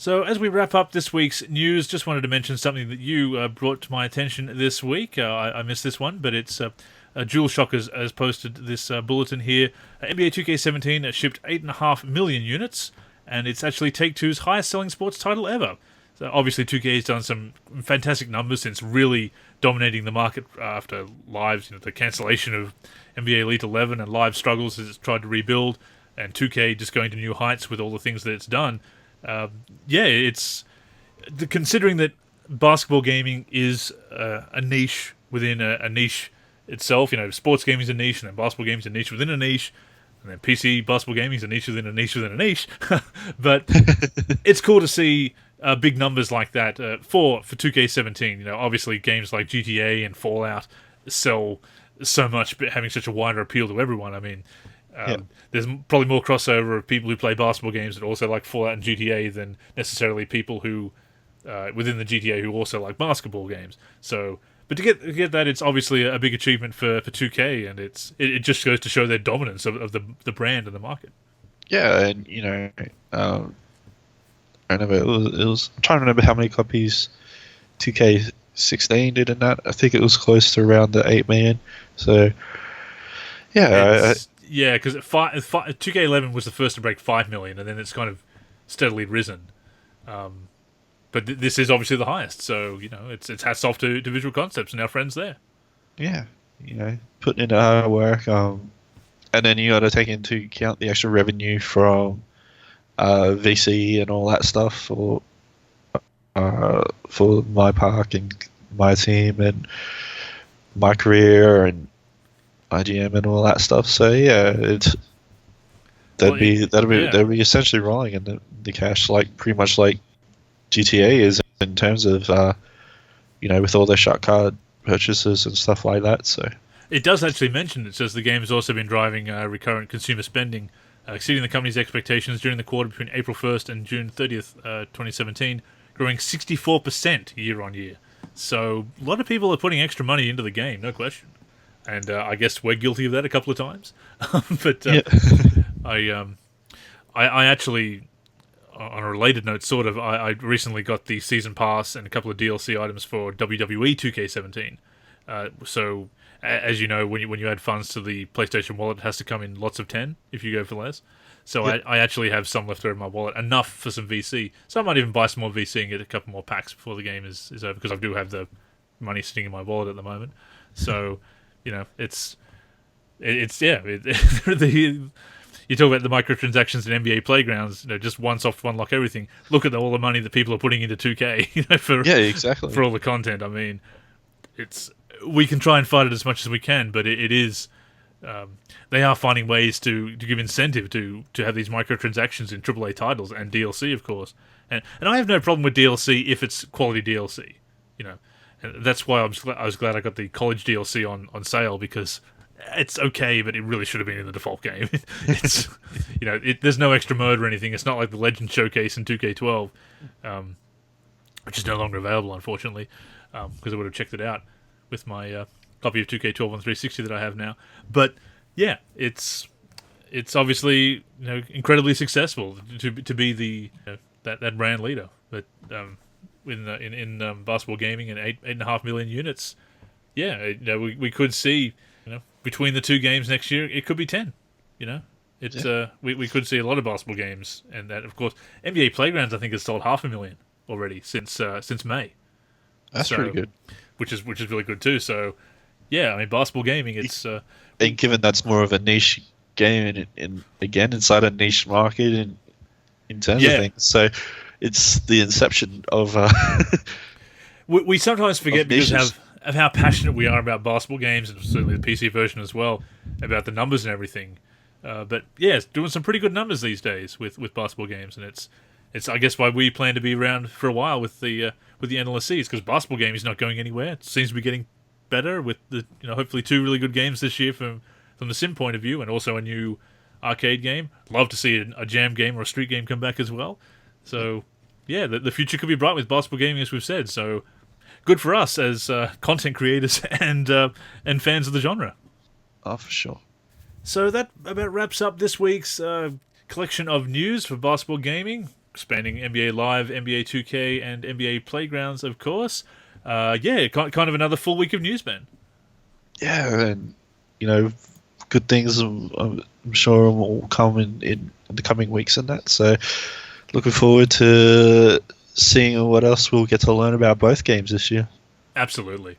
So, as we wrap up this week's news, just wanted to mention something that you brought to my attention this week. I missed this one, but it's DualShock has posted this bulletin here. NBA 2K17 shipped 8.5 million units, and it's actually Take-Two's highest-selling sports title ever. So, obviously, 2K has done some fantastic numbers since really dominating the market after Live's, the cancellation of NBA Elite 11 and Live struggles as it's tried to rebuild, and 2K just going to new heights with all the things that it's done. It's considering that basketball gaming is a niche within a niche itself. Sports gaming is a niche, and then basketball gaming is a niche within a niche, and then PC basketball gaming is a niche within a niche within a niche. But it's cool to see big numbers like that for 2K17. Obviously games like GTA and Fallout sell so much, but having such a wider appeal to everyone. I mean, there's probably more crossover of people who play basketball games that also like Fallout and GTA than necessarily people who within the GTA who also like basketball games. So, but to get that, it's obviously a big achievement for 2K, and it just goes to show their dominance of the brand and the market. Yeah, and I remember it was. I'm trying to remember how many copies 2K16 did in that. I think it was close to around the 8 million. So, yeah. Yeah, because 2K11 was the first to break 5 million, and then it's kind of steadily risen. But this is obviously the highest, so it's hats off to Visual Concepts and our friends there. Yeah, putting in the hard work, and then you got to take into account the extra revenue from VC and all that stuff for my park and my team and my career and IGM and all that stuff. So yeah, that'd be essentially rolling in the cash, like pretty much like GTA is in terms of with all their shot card purchases and stuff like that. So it does actually mention, it says the game has also been driving recurrent consumer spending, exceeding the company's expectations during the quarter between April 1st and June 30th, 2017, growing 64% year on year. So a lot of people are putting extra money into the game, no question. And I guess we're guilty of that a couple of times. But I actually, on a related note, sort of, I recently got the season pass and a couple of DLC items for WWE 2K17. So, as you know, when you add funds to the PlayStation wallet, it has to come in lots of 10 if you go for less. So I actually have some left over in my wallet, enough for some VC. So I might even buy some more VC and get a couple more packs before the game is over, because I do have the money sitting in my wallet at the moment. So, it's you talk about the microtransactions in NBA Playgrounds, just one soft, one lock everything. Look at all the money that people are putting into 2K, for all the content. I mean, we can try and fight it as much as we can, but it is they are finding ways to give incentive to have these microtransactions in AAA titles and DLC, of course. And I have no problem with DLC if it's quality DLC, And that's why I was glad I got the college DLC on sale, because it's okay, but it really should have been in the default game. It's there's no extra mode or anything. It's not like the Legend Showcase in 2K12, which is no longer available, unfortunately, because I would have checked it out with my copy of 2K12 on 360 that I have now. But yeah, it's obviously incredibly successful to be the that brand leader. But in basketball gaming and 8.5 million units, we could see between the two games next year it could be 10. We could see a lot of basketball games, and that, of course, NBA Playgrounds I think has sold 500,000 already since May. That's pretty good, which is really good too. So yeah, I mean, basketball gaming, it's and given that's more of a niche game and again inside a niche market in terms of things, so it's the inception of we sometimes forget because of how passionate we are about basketball games, and certainly the PC version as well, about the numbers and everything. But yeah, it's doing some pretty good numbers these days with basketball games, and it's I guess why we plan to be around for a while with the NLSCs, because basketball game is not going anywhere. It seems to be getting better with the hopefully 2 really good games this year from the sim point of view, and also a new arcade game. Love to see a jam game or a street game come back as well. So yeah, the future could be bright with basketball gaming, as we've said. So good for us as content creators and fans of the genre. Oh, for sure. So that about wraps up this week's collection of news for basketball gaming. spanning NBA Live, NBA 2K, and NBA Playgrounds, of course. Yeah, kind of another full week of news, man. Yeah, and good things I'm sure will come in the coming weeks and that. So looking forward to seeing what else we'll get to learn about both games this year. Absolutely.